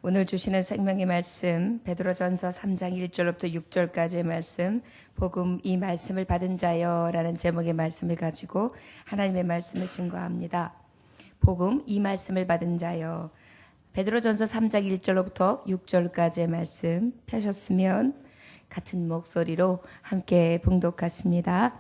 오늘 주시는 생명의 말씀 베드로전서 3장 1절부터 6절까지의 말씀, 복음 이 말씀을 받은 자여라는 제목의 말씀을 가지고 하나님의 말씀을 증거합니다. 복음 이 말씀을 받은 자여. 베드로전서 3장 1절부터 6절까지의 말씀 펴셨으면 같은 목소리로 함께 봉독하십니다.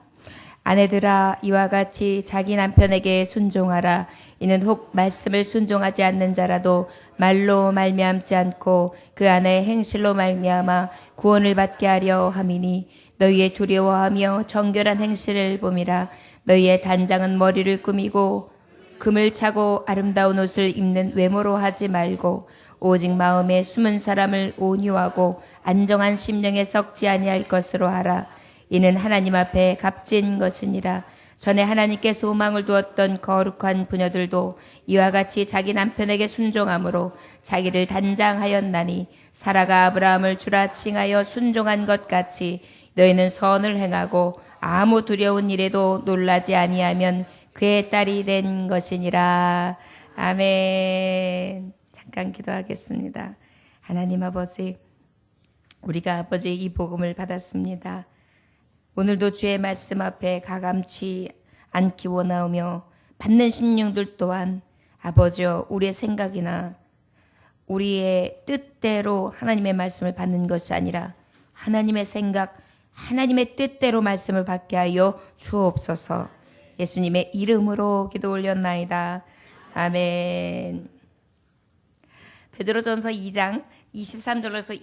아내들아, 이와 같이 자기 남편에게 순종하라. 이는 혹 말씀을 순종하지 않는 자라도 말로 말미암지 않고 그 안에 행실로 말미암아 구원을 받게 하려 함이니, 너희의 두려워하며 정결한 행실을 봄이라. 너희의 단장은 머리를 꾸미고 금을 차고 아름다운 옷을 입는 외모로 하지 말고, 오직 마음에 숨은 사람을 온유하고 안정한 심령에 썩지 아니할 것으로 하라. 이는 하나님 앞에 값진 것이니라. 전에 하나님께 소망을 두었던 거룩한 부녀들도 이와 같이 자기 남편에게 순종함으로 자기를 단장하였나니, 사라가 아브라함을 주라 칭하여 순종한 것 같이 너희는 선을 행하고 아무 두려운 일에도 놀라지 아니하면 그의 딸이 된 것이니라. 아멘. 잠깐 기도하겠습니다. 하나님 아버지, 우리가 아버지 이 복음을 받았습니다. 오늘도 주의 말씀 앞에 가감치 않기 원하오며, 받는 심령들 또한 아버지여 우리의 생각이나 우리의 뜻대로 하나님의 말씀을 받는 것이 아니라 하나님의 생각, 하나님의 뜻대로 말씀을 받게 하여 주옵소서. 예수님의 이름으로 기도 올렸나이다. 아멘. 베드로전서 2장 23절에서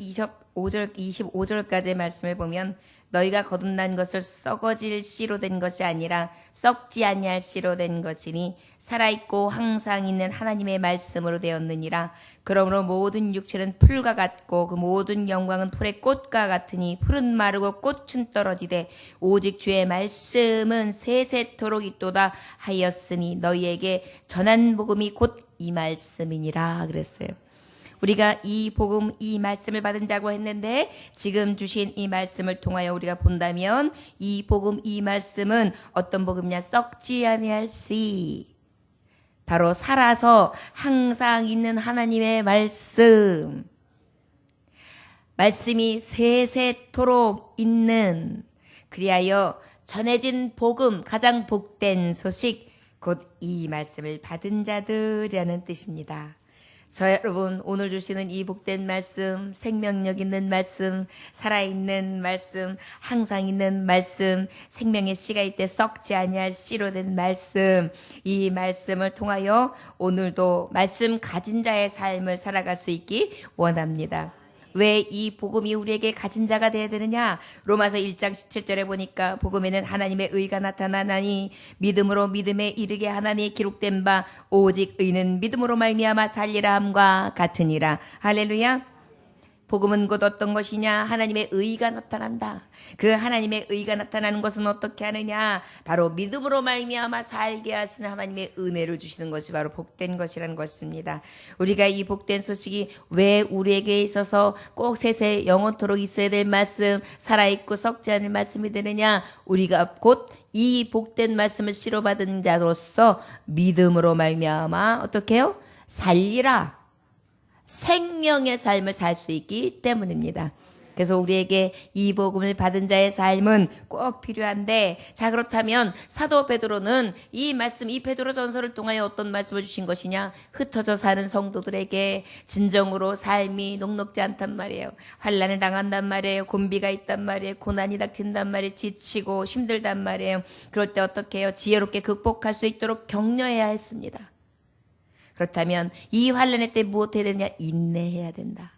25절까지의 말씀을 보면, 너희가 거듭난 것을 썩어질 씨로 된 것이 아니라 썩지 아니할 씨로 된 것이니, 살아있고 항상 있는 하나님의 말씀으로 되었느니라. 그러므로 모든 육체는 풀과 같고 그 모든 영광은 풀의 꽃과 같으니, 풀은 마르고 꽃은 떨어지되 오직 주의 말씀은 세세토록 있도다 하였으니, 너희에게 전한 복음이 곧 이 말씀이니라 그랬어요. 우리가 이 복음, 이 말씀을 받은 자고 했는데, 지금 주신 이 말씀을 통하여 우리가 본다면 이 복음, 이 말씀은 어떤 복음이냐? 썩지 아니할 씨, 바로 살아서 항상 있는 하나님의 말씀, 말씀이 세세토록 있는, 그리하여 전해진 복음, 가장 복된 소식, 곧 이 말씀을 받은 자들이라는 뜻입니다. 저 여러분, 오늘 주시는 이 복된 말씀, 생명력 있는 말씀, 살아있는 말씀, 항상 있는 말씀, 생명의 씨가 있되 썩지 아니할 씨로 된 말씀, 이 말씀을 통하여 오늘도 말씀 가진 자의 삶을 살아갈 수 있기 원합니다. 왜 이 복음이 우리에게 가진 자가 되어야 되느냐? 로마서 1장 17절에 보니까, 복음에는 하나님의 의가 나타나나니 믿음으로 믿음에 이르게 하나니 기록된 바 오직 의는 믿음으로 말미암아 살리라 함과 같으니라. 할렐루야. 복음은 곧 어떤 것이냐? 하나님의 의가 나타난다. 그 하나님의 의가 나타나는 것은 어떻게 하느냐? 바로 믿음으로 말미암아 살게 하시는 하나님의 은혜를 주시는 것이 바로 복된 것이라는 것입니다. 우리가 이 복된 소식이 왜 우리에게 있어서 꼭 세세 영원토록 있어야 될 말씀, 살아있고 썩지 않을 말씀이 되느냐? 우리가 곧 이 복된 말씀을 씨로받은 자로서 믿음으로 말미암아 어떻게 해요? 살리라. 생명의 삶을 살 수 있기 때문입니다. 그래서 우리에게 이 복음을 받은 자의 삶은 꼭 필요한데, 자, 그렇다면 사도 베드로는 이 말씀, 이 베드로전서를 통하여 어떤 말씀을 주신 것이냐? 흩어져 사는 성도들에게 진정으로 삶이 녹록지 않단 말이에요. 환난을 당한단 말이에요. 곤비가 있단 말이에요. 고난이 닥친단 말이에요. 지치고 힘들단 말이에요. 그럴 때 어떻게 해요? 지혜롭게 극복할 수 있도록 격려해야 했습니다. 그렇다면 이 환난의 때 무엇 해야 되느냐? 인내해야 된다.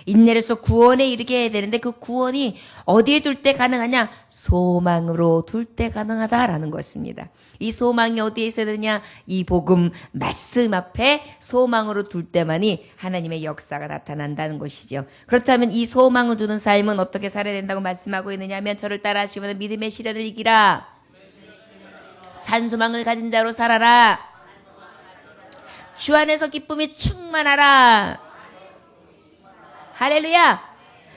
인내를 해서 구원에 이르게 해야 되는데, 그 구원이 어디에 둘 때 가능하냐? 소망으로 둘 때 가능하다라는 것입니다. 이 소망이 어디에 있어야 되느냐? 이 복음, 말씀 앞에 소망으로 둘 때만이 하나님의 역사가 나타난다는 것이죠. 그렇다면 이 소망을 두는 삶은 어떻게 살아야 된다고 말씀하고 있느냐 하면, 저를 따라 하시면 믿음의 시련을 이기라. 산소망을 가진 자로 살아라. 주 안에서 기쁨이 충만하라. 할렐루야.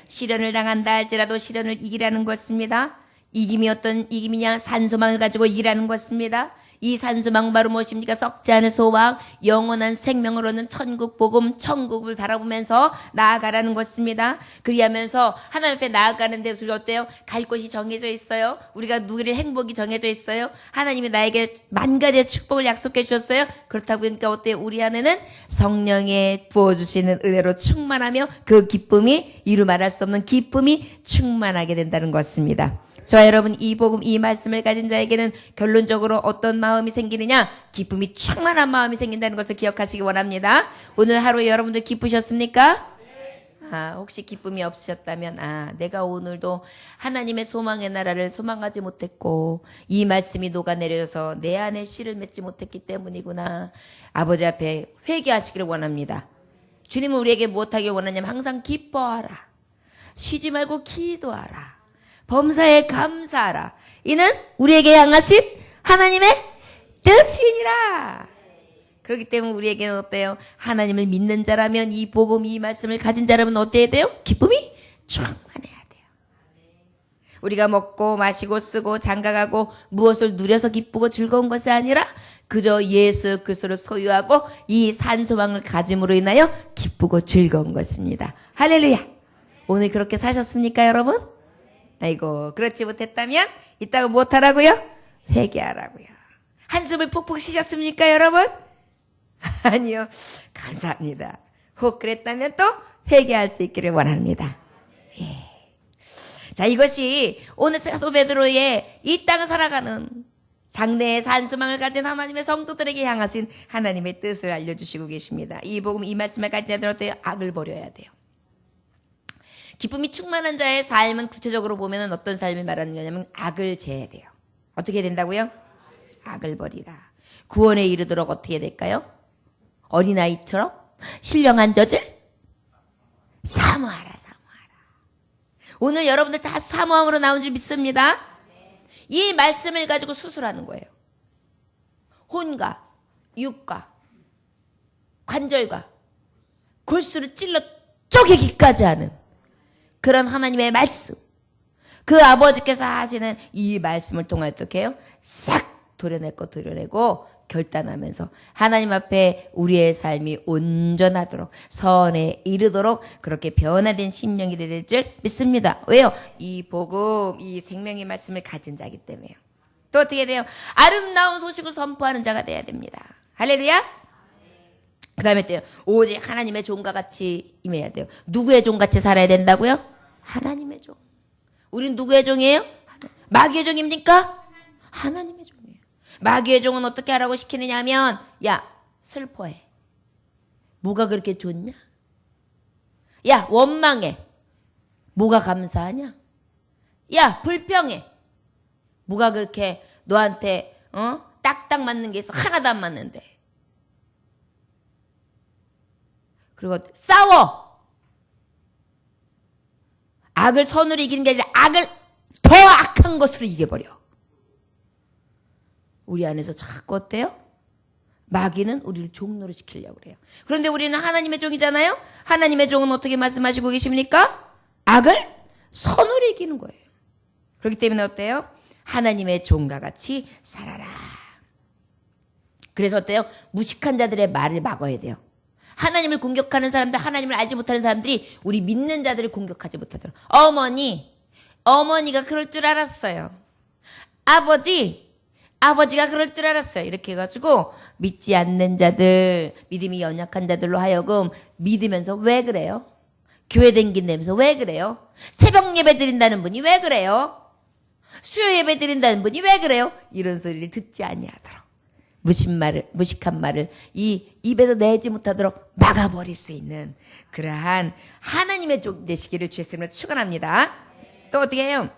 시련을 당한다 할지라도 시련을 이기라는 것입니다. 이김이 어떤 이김이냐? 산소망을 가지고 이기라는 것입니다. 이 산소망 바로 무엇입니까? 썩지 않을 소망, 영원한 생명을 얻는 천국 복음, 천국을 바라보면서 나아가라는 것입니다. 그리하면서 하나님 앞에 나아가는데 우리가 어때요? 갈 곳이 정해져 있어요. 우리가 누릴 행복이 정해져 있어요. 하나님이 나에게 만 가지의 축복을 약속해 주셨어요. 그렇다 보니까 어때요? 우리 안에는 성령의 부어주시는 은혜로 충만하며 그 기쁨이 이루 말할 수 없는 기쁨이 충만하게 된다는 것입니다. 저와 여러분, 이 복음, 이 말씀을 가진 자에게는 결론적으로 어떤 마음이 생기느냐? 기쁨이 충만한 마음이 생긴다는 것을 기억하시기 원합니다. 오늘 하루 여러분들 기쁘셨습니까? 혹시 기쁨이 없으셨다면, 내가 오늘도 하나님의 소망의 나라를 소망하지 못했고 이 말씀이 녹아내려서 내 안에 씨를 맺지 못했기 때문이구나. 아버지 앞에 회개하시기를 원합니다. 주님은 우리에게 무엇하길 원하냐면 항상 기뻐하라. 쉬지 말고 기도하라. 범사에 감사하라. 이는 우리에게 향하신 하나님의 뜻이니라. 그렇기 때문에 우리에게는 어때요? 하나님을 믿는 자라면, 이 복음, 이 말씀을 가진 자라면 어때야 돼요? 기쁨이 충만해야 돼요. 우리가 먹고 마시고 쓰고 장가가고 무엇을 누려서 기쁘고 즐거운 것이 아니라 그저 예수 그리스도를 소유하고 이 산소망을 가짐으로 인하여 기쁘고 즐거운 것입니다. 할렐루야. 오늘 그렇게 사셨습니까, 여러분? 아이고, 그렇지 못했다면 이따가 무엇하라고요? 회개하라고요. 한숨을 푹푹 쉬셨습니까, 여러분? 아니요. 감사합니다. 혹 그랬다면 또 회개할 수 있기를 원합니다. 예. 자, 이것이 오늘 사도 베드로의 이 땅을 살아가는 장래의 산소망을 가진 하나님의 성도들에게 향하신 하나님의 뜻을 알려주시고 계십니다. 이 복음, 이 말씀을 가진 자들은 악을 버려야 돼요. 기쁨이 충만한 자의 삶은 구체적으로 보면 어떤 삶을 말하는 거냐면 악을 제해야 돼요. 어떻게 된다고요? 악을 버리라. 구원에 이르도록 어떻게 될까요? 어린아이처럼 신령한 젖을 사모하라, 사모하라. 오늘 여러분들 다 사모함으로 나온 줄 믿습니다. 이 말씀을 가지고 수술하는 거예요. 혼과 육과 관절과 골수를 찔러 쪼개기까지 하는 그런 하나님의 말씀. 그 아버지께서 하시는 이 말씀을 통해 어떻게 해요? 싹 도려낼 거 도려내고 결단하면서 하나님 앞에 우리의 삶이 온전하도록 선에 이르도록 그렇게 변화된 심령이 될 줄 믿습니다. 왜요? 이 복음, 이 생명의 말씀을 가진 자이기 때문에요. 또 어떻게 돼요? 아름다운 소식을 선포하는 자가 돼야 됩니다. 할렐루야. 그 다음에 또요, 오직 하나님의 종과 같이 임해야 돼요. 누구의 종같이 살아야 된다고요? 하나님의 종. 우린 누구의 종이에요? 마귀의 종입니까? 하나님의 종이에요. 마귀의 종은 어떻게 하라고 시키느냐 하면, 야, 슬퍼해. 뭐가 그렇게 좋냐? 야, 원망해. 뭐가 감사하냐? 야, 불평해. 뭐가 그렇게 너한테 딱딱 맞는 게 있어? 하나도 안 맞는데. 그리고 싸워. 악을 선으로 이기는 게 아니라 악을 더 악한 것으로 이겨버려. 우리 안에서 자꾸 어때요? 마귀는 우리를 종노릇 시키려고 그래요. 그런데 우리는 하나님의 종이잖아요. 하나님의 종은 어떻게 말씀하시고 계십니까? 악을 선으로 이기는 거예요. 그렇기 때문에 어때요? 하나님의 종과 같이 살아라. 그래서 어때요? 무식한 자들의 말을 막아야 돼요. 하나님을 공격하는 사람들, 하나님을 알지 못하는 사람들이 우리 믿는 자들을 공격하지 못하도록. 어머니가 그럴 줄 알았어요. 아버지가 그럴 줄 알았어요. 이렇게 해가지고 믿지 않는 자들, 믿음이 연약한 자들로 하여금 믿으면서 왜 그래요? 교회 댕긴다면서 왜 그래요? 새벽 예배 드린다는 분이 왜 그래요? 수요 예배 드린다는 분이 왜 그래요? 이런 소리를 듣지 아니하도록 무식한 말을 이 입에도 내지 못하도록 막아버릴 수 있는 그러한 하나님의 종 되시기를 주의 이름으로 축원합니다. 또 어떻게 해요?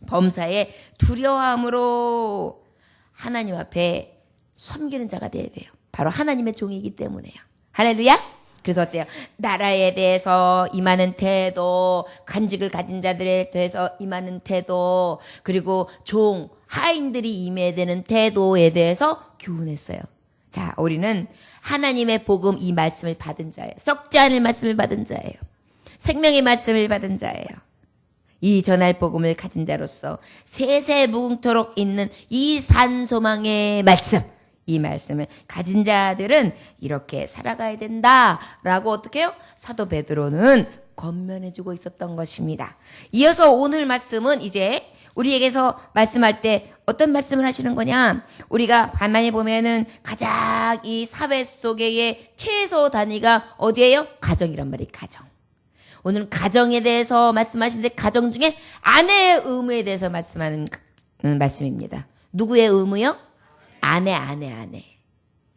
범사에 두려움으로 하나님 앞에 섬기는 자가 되어야 돼요. 바로 하나님의 종이기 때문에요. 할렐루야. 그래서 어때요? 나라에 대해서 임하는 태도, 간직을 가진 자들에 대해서 임하는 태도, 그리고 하인들이 임해야 되는 태도에 대해서 교훈했어요. 자, 우리는 하나님의 복음 이 말씀을 받은 자예요. 썩지 않을 말씀을 받은 자예요. 생명의 말씀을 받은 자예요. 이 전할 복음을 가진 자로서 세세 무궁토록 있는 이 산소망의 말씀, 이 말씀을 가진 자들은 이렇게 살아가야 된다라고 어떻게 해요? 사도 베드로는 권면해주고 있었던 것입니다. 이어서 오늘 말씀은 이제 우리에게서 말씀할 때 어떤 말씀을 하시는 거냐? 우리가 반만에 보면은 가장 이 사회 속의 최소 단위가 어디예요? 가정이란 말이에요. 가정. 오늘 가정에 대해서 말씀하시는데 가정 중에 아내의 의무에 대해서 말씀하는 말씀입니다. 누구의 의무요? 아내.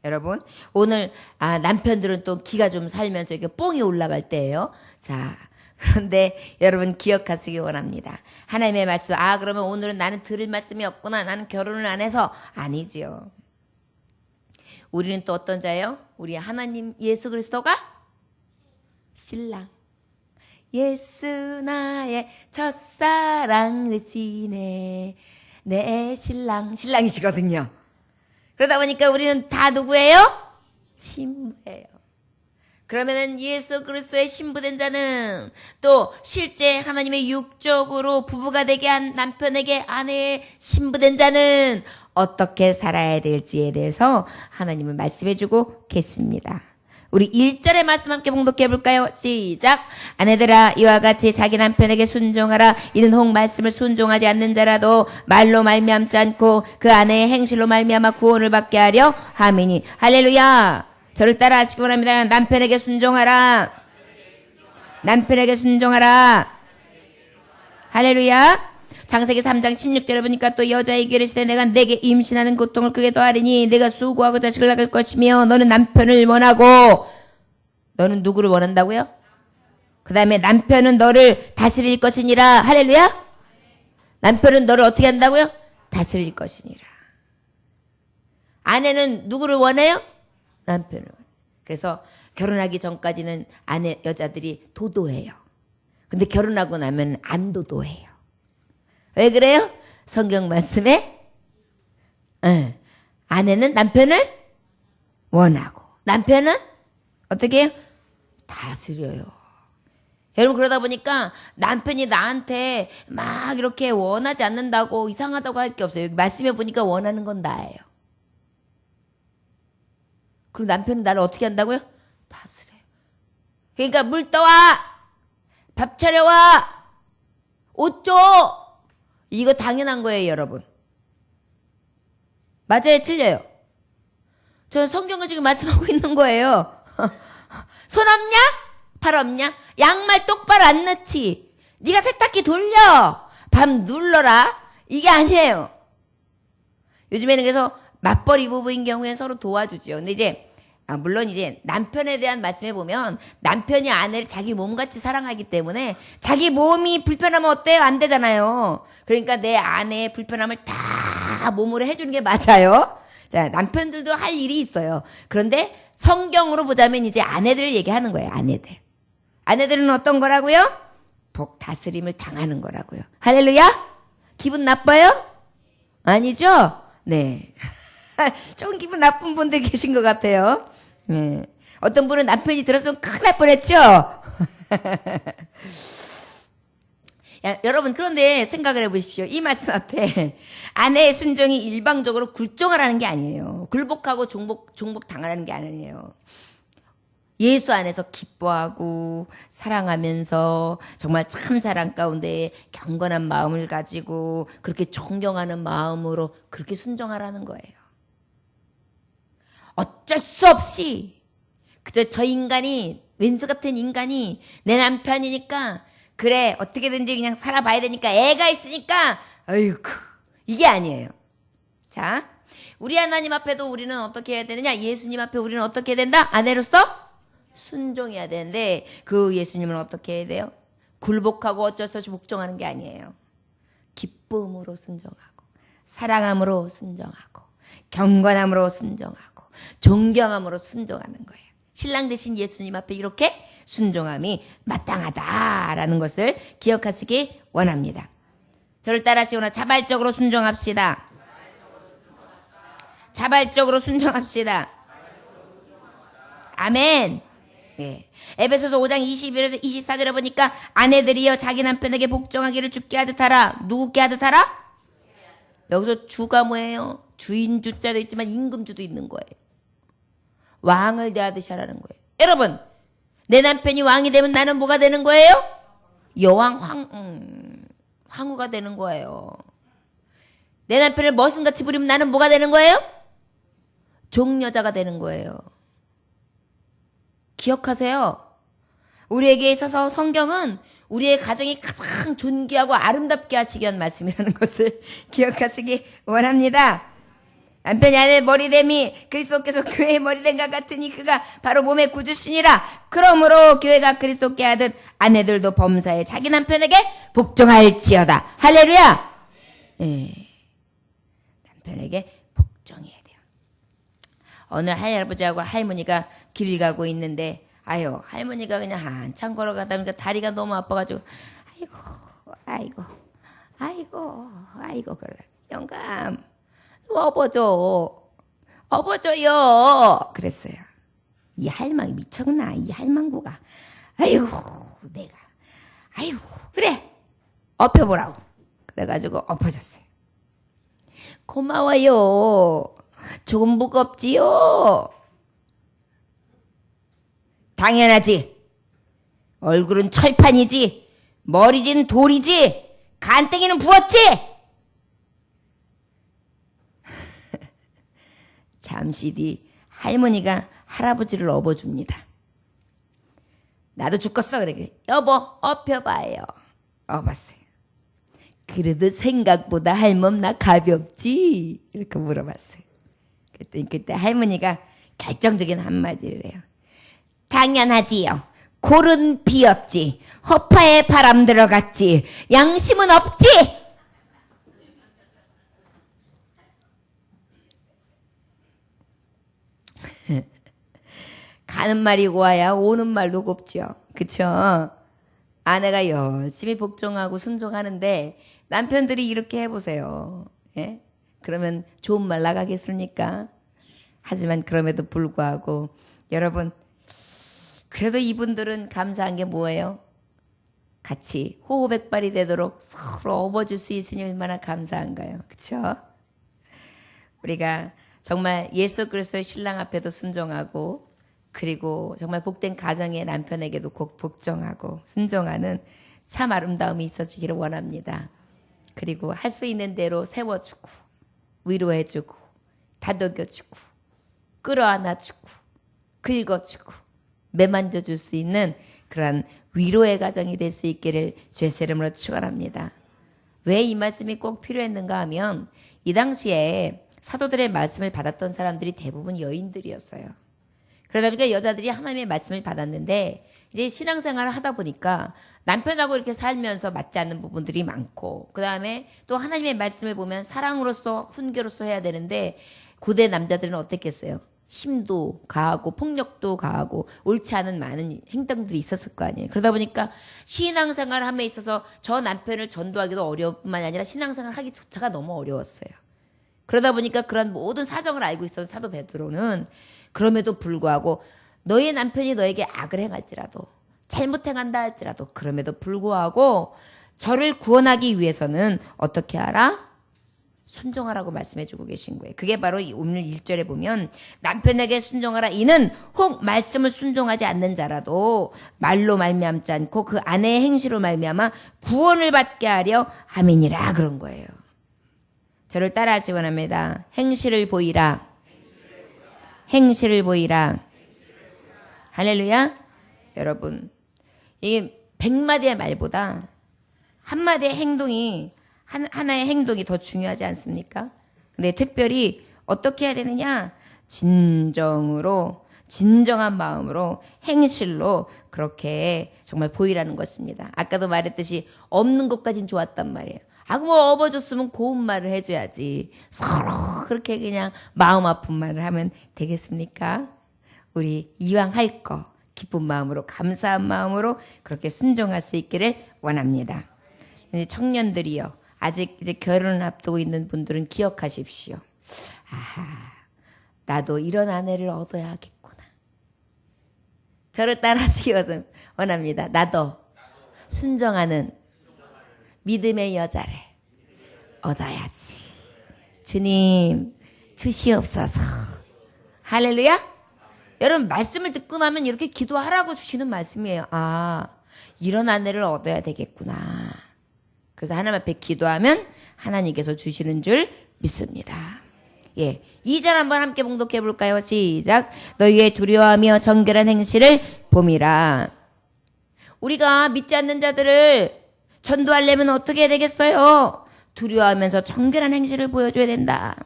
여러분, 오늘 남편들은 또 기가 좀 살면서 이렇게 뽕이 올라갈 때예요. 자, 그런데 여러분 기억하시기 원합니다. 하나님의 말씀, 그러면 오늘은 나는 들을 말씀이 없구나. 나는 결혼을 안 해서. 아니지요. 우리는 또 어떤 자예요? 우리 하나님 예수 그리스도가 신랑. 예수 나의 첫사랑 되시네. 내 신랑이시거든요. 그러다 보니까 우리는 다 누구예요? 신부예요. 그러면은 예수 그리스도의 신부된 자는 또 실제 하나님의 육적으로 부부가 되게 한 남편에게 아내의 신부된 자는 어떻게 살아야 될지에 대해서 하나님은 말씀해주고 계십니다. 우리 1절의 말씀 함께 봉독해 볼까요? 시작. 아내들아 이와 같이 자기 남편에게 순종하라. 이는 혹 말씀을 순종하지 않는 자라도 말로 말미암지 않고 그 아내의 행실로 말미암아 구원을 받게 하려 함이니. 할렐루야. 저를 따라 하시기 원합니다. 남편에게 순종하라. 남편에게 순종하라. 할렐루야. 창세기 3장 16절에 보니까 또 여자에게 이르시되 내가 내게 임신하는 고통을 크게 더하리니 내가 수고하고 자식을 낳을 것이며 너는 남편을 원하고. 너는 누구를 원한다고요? 그 다음에 남편은 너를 다스릴 것이니라. 할렐루야. 남편은 너를 어떻게 한다고요? 다스릴 것이니라. 아내는 누구를 원해요? 남편을. 그래서 결혼하기 전까지는 여자들이 도도해요. 근데 결혼하고 나면 안 도도해요. 왜 그래요? 성경 말씀에 아내는 남편을 원하고 남편은 어떻게 해요? 다스려요. 여러분 그러다 보니까 남편이 나한테 막 이렇게 원하지 않는다고 이상하다고 할 게 없어요. 여기 말씀해 보니까 원하는 건 나예요. 그리고 남편은 나를 어떻게 한다고요? 다스려요. 그러니까 물 떠와, 밥 차려와, 옷 줘. 이거 당연한 거예요, 여러분. 맞아요, 틀려요? 저는 성경을 지금 말씀하고 있는 거예요. 손 없냐? 팔 없냐? 양말 똑바로 안 넣지. 네가 세탁기 돌려. 밤 눌러라. 이게 아니에요. 요즘에는 그래서 맞벌이 부부인 경우에 서로 도와주죠. 근데 이제 물론 이제 남편에 대한 말씀해 보면 남편이 아내를 자기 몸같이 사랑하기 때문에 자기 몸이 불편하면 어때요? 안 되잖아요. 그러니까 내 아내의 불편함을 다 몸으로 해주는 게 맞아요. 자, 남편들도 할 일이 있어요. 그런데 성경으로 보자면 이제 아내들을 얘기하는 거예요. 아내들은 어떤 거라고요? 복 다스림을 당하는 거라고요. 할렐루야? 기분 나빠요? 아니죠? 네. 좀 기분 나쁜 분들 계신 것 같아요. 네. 어떤 분은 남편이 들었으면 큰일 날 뻔했죠? 여러분 그런데 생각을 해보십시오. 이 말씀 앞에 아내의 순종이 일방적으로 굴종하라는 게 아니에요. 굴복하고 종복 당하라는 게 아니에요. 예수 안에서 기뻐하고 사랑하면서 정말 참 사랑 가운데 경건한 마음을 가지고 그렇게 존경하는 마음으로 그렇게 순종하라는 거예요. 어쩔 수 없이 그저 저 인간이 왼수 같은 인간이 내 남편이니까 그래 어떻게든지 그냥 살아봐야 되니까 애가 있으니까 아이고 이게 아니에요. 자, 우리 하나님 앞에도 우리는 어떻게 해야 되느냐? 예수님 앞에 우리는 어떻게 해야 된다? 아내로서 순종해야 되는데 그 예수님은 어떻게 해야 돼요? 굴복하고 어쩔 수 없이 복종하는 게 아니에요. 기쁨으로 순종하고 사랑함으로 순종하고 경건함으로 순종하고 존경함으로 순종하는 거예요. 신랑 되신 예수님 앞에 이렇게 순종함이 마땅하다라는 것을 기억하시기 원합니다. 저를 따라하시거나 자발적으로 순종합시다. 자발적으로 순종합시다. 아멘. 예. 에베소서 5장 21에서 24절에 보니까 아내들이여 자기 남편에게 복종하기를 주께 하듯 하라. 누구께 하듯 하라? 여기서 주가 뭐예요? 주인 주자도 있지만 임금주도 있는 거예요. 왕을 대하듯이 하라는 거예요. 여러분, 내 남편이 왕이 되면 나는 뭐가 되는 거예요? 여왕 황후가 되는 거예요. 내 남편을 머슴같이 부리면 나는 뭐가 되는 거예요? 종여자가 되는 거예요. 기억하세요. 우리에게 있어서 성경은 우리의 가정이 가장 존귀하고 아름답게 하시기 위한 말씀이라는 것을 기억하시기 원합니다. 남편이 아내의 머리됨이 그리스도께서 교회의 머리됨과 같으니 그가 바로 몸의 구주시니라. 그러므로 교회가 그리스도께 하듯 아내들도 범사에 자기 남편에게 복종할지어다. 할렐루야. 예. 남편에게 복종해야 돼요. 어느 할아버지하고 할머니가 길을 가고 있는데 아유 할머니가 그냥 한참 걸어가다 보니까 다리가 너무 아파가지고 아이고 그러다 영감 업어줘요 그랬어요. 이 할망이 미쳤나 이 할망구가 아이고 그래 엎혀보라고 그래가지고 엎어졌어요. 고마워요. 조금 무겁지요? 당연하지. 얼굴은 철판이지. 머리는 돌이지. 간땡이는 부었지. 잠시 뒤 할머니가 할아버지를 업어줍니다. 나도 죽겠어 그래. 여보 엎혀봐요. 업었어요. 그래도 생각보다 할멈 나 가볍지? 이렇게 물어봤어요. 그랬더니 그때 할머니가 결정적인 한마디를 해요. 당연하지요. 골은 비었지. 허파에 바람 들어갔지. 양심은 없지. 가는 말이 고와야 오는 말도 곱죠. 그쵸? 아내가 열심히 복종하고 순종하는데 남편들이 이렇게 해보세요. 예? 그러면 좋은 말 나가겠습니까? 하지만 그럼에도 불구하고 여러분 그래도 이분들은 감사한 게 뭐예요? 같이 호흡백발이 되도록 서로 업어줄 수 있으니 얼마나 감사한가요? 그렇죠? 우리가 정말 예수 그리스도의 신랑 앞에도 순종하고 그리고 정말 복된 가정의 남편에게도 꼭 복종하고 순종하는 참 아름다움이 있어지기를 원합니다. 그리고 할 수 있는 대로 세워주고 위로해주고 다독여주고 끌어안아주고 긁어주고 매만져줄 수 있는 그런 위로의 가정이 될 수 있기를 주의 이름으로 축원합니다. 왜 이 말씀이 꼭 필요했는가 하면 이 당시에 사도들의 말씀을 받았던 사람들이 대부분 여인들이었어요. 그러다 보니까 여자들이 하나님의 말씀을 받았는데 이제 신앙생활을 하다 보니까 남편하고 이렇게 살면서 맞지 않는 부분들이 많고 그 다음에 또 하나님의 말씀을 보면 사랑으로서 훈계로서 해야 되는데 고대 남자들은 어땠겠어요? 힘도 가하고 폭력도 가하고 옳지 않은 많은 행동들이 있었을 거 아니에요. 그러다 보니까 신앙생활을 함에 있어서 저 남편을 전도하기도 어려울 뿐만 아니라 신앙생활 하기조차가 너무 어려웠어요. 그러다 보니까 그런 모든 사정을 알고 있었던 사도 베드로는 그럼에도 불구하고 너의 남편이 너에게 악을 행할지라도 잘못 행한다 할지라도 그럼에도 불구하고 저를 구원하기 위해서는 어떻게 하라? 순종하라고 말씀해주고 계신 거예요. 그게 바로 오늘 1절에 보면 남편에게 순종하라. 이는 혹 말씀을 순종하지 않는 자라도 말로 말미암지 않고 그 아내의 행실로 말미암아 구원을 받게 하려 함이니라 그런 거예요. 저를 따라하시기 원합니다. 행실을 보이라. 행실을 보이라. 할렐루야. 여러분 이게 100마디의 말보다 한마디의 행동이 하나의 행동이 더 중요하지 않습니까? 근데 특별히 어떻게 해야 되느냐? 진정으로 진정한 마음으로 행실로 그렇게 정말 보이라는 것입니다. 아까도 말했듯이 없는 것까진 좋았단 말이에요. 뭐 업어줬으면 고운 말을 해줘야지. 서로 그렇게 그냥 마음 아픈 말을 하면 되겠습니까? 우리 이왕 할 거 기쁜 마음으로 감사한 마음으로 그렇게 순종할 수 있기를 원합니다. 청년들이요. 아직 이제 결혼을 앞두고 있는 분들은 기억하십시오. 나도 이런 아내를 얻어야겠구나. 저를 따라하시기 원합니다. 나도 순종하는 믿음의 여자를 얻어야지. 주님 주시옵소서. 할렐루야. 여러분 말씀을 듣고 나면 이렇게 기도하라고 주시는 말씀이에요. 아, 이런 아내를 얻어야 되겠구나. 그래서 하나님 앞에 기도하면 하나님께서 주시는 줄 믿습니다. 예, 2절 한번 함께 봉독해 볼까요? 시작. 너희의 두려워하며 정결한 행실을 봄이라. 우리가 믿지 않는 자들을 전도하려면 어떻게 해야 되겠어요? 두려워하면서 정결한 행실을 보여줘야 된다.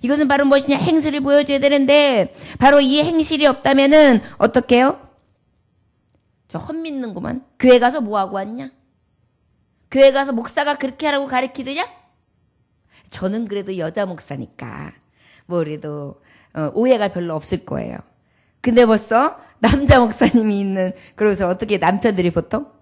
이것은 바로 무엇이냐? 행실을 보여줘야 되는데 바로 이 행실이 없다면은 어떻게 해요? 저 헛믿는구만. 교회 가서 뭐하고 왔냐? 교회 가서 목사가 그렇게 하라고 가르치더냐? 저는 그래도 여자 목사니까 뭐 그래도 오해가 별로 없을 거예요. 근데 벌써 남자 목사님이 있는 그래서 어떻게 남편들이 보통?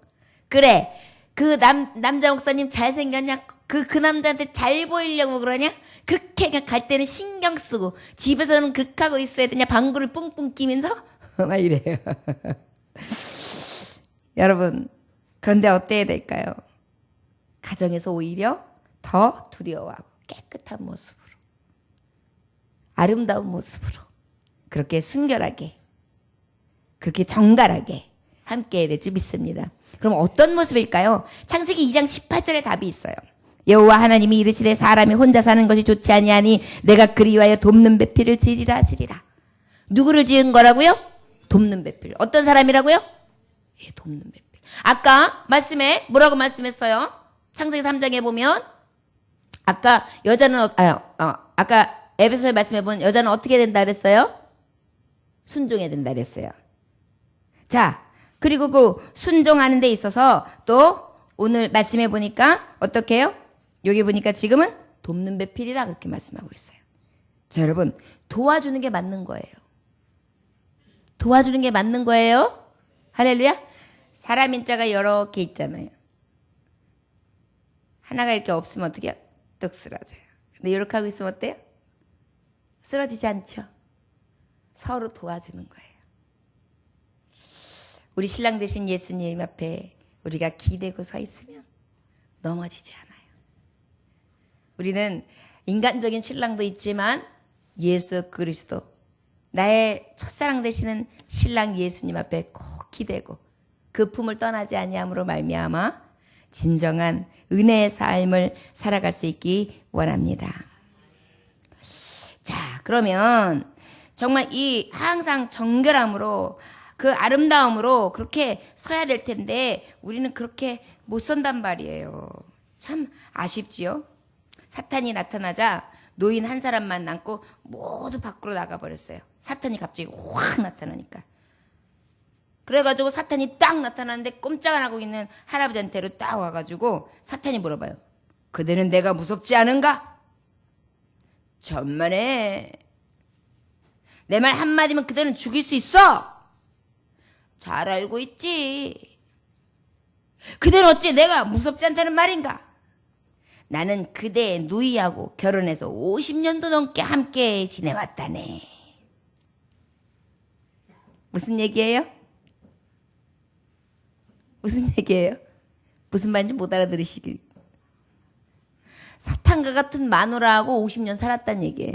그래 그 남자 목사님 잘생겼냐? 그 남자한테 잘 보이려고 그러냐? 그렇게 그냥 갈 때는 신경 쓰고 집에서는 그렇게 하고 있어야 되냐? 방구를 뿡뿡 끼면서? 막 이래요. 여러분 그런데 어때야 될까요? 가정에서 오히려 더 두려워하고 깨끗한 모습으로 아름다운 모습으로 그렇게 순결하게 그렇게 정갈하게 함께 해야 될 줄 믿습니다. 그럼 어떤 모습일까요? 창세기 2장 18절에 답이 있어요. 여호와 하나님이 이르시되 사람이 혼자 사는 것이 좋지 아니하니 내가 그리 위하여 돕는 배필을 지으리라 하시리라. 누구를 지은 거라고요? 돕는 배필. 어떤 사람이라고요? 예, 돕는 배필. 아까 말씀에 뭐라고 말씀했어요? 창세기 3장에 보면 아까 여자는 아까 에베소서에 말씀해 보면 여자는 어떻게 된다 그랬어요? 순종해야 된다 그랬어요. 자, 그리고 그 순종하는 데 있어서 또 오늘 말씀해 보니까 어떻게 해요? 여기 보니까 지금은 돕는 배필이다 그렇게 말씀하고 있어요. 자, 여러분 도와주는 게 맞는 거예요. 도와주는 게 맞는 거예요. 할렐루야. 사람 인자가 여러 개 있잖아요. 하나가 이렇게 없으면 어떻게 해요? 뚝 쓰러져요. 근데 이렇게 하고 있으면 어때요? 쓰러지지 않죠. 서로 도와주는 거예요. 우리 신랑 되신 예수님 앞에 우리가 기대고 서 있으면 넘어지지 않아요. 우리는 인간적인 신랑도 있지만 예수 그리스도 나의 첫사랑 되시는 신랑 예수님 앞에 꼭 기대고 그 품을 떠나지 아니함으로 말미암아 진정한 은혜의 삶을 살아갈 수 있기 원합니다. 자, 그러면 정말 이 항상 정결함으로 그 아름다움으로 그렇게 서야 될 텐데 우리는 그렇게 못 선단 말이에요. 참 아쉽지요. 사탄이 나타나자 노인 한 사람만 남고 모두 밖으로 나가버렸어요. 사탄이 갑자기 확 나타나니까. 그래가지고 사탄이 딱 나타나는데 꼼짝 안 하고 있는 할아버지한테로 딱 와가지고 사탄이 물어봐요. 그대는 내가 무섭지 않은가? 천만에 내 말 한마디면 그대는 죽일 수 있어. 잘 알고 있지. 그대는 어찌 내가 무섭지 않다는 말인가? 나는 그대의 누이하고 결혼해서 50년도 넘게 함께 지내왔다네. 무슨 얘기예요? 무슨 얘기예요? 무슨 말인지 못 알아들으시길. 사탄과 같은 마누라하고 50년 살았다는 얘기예요.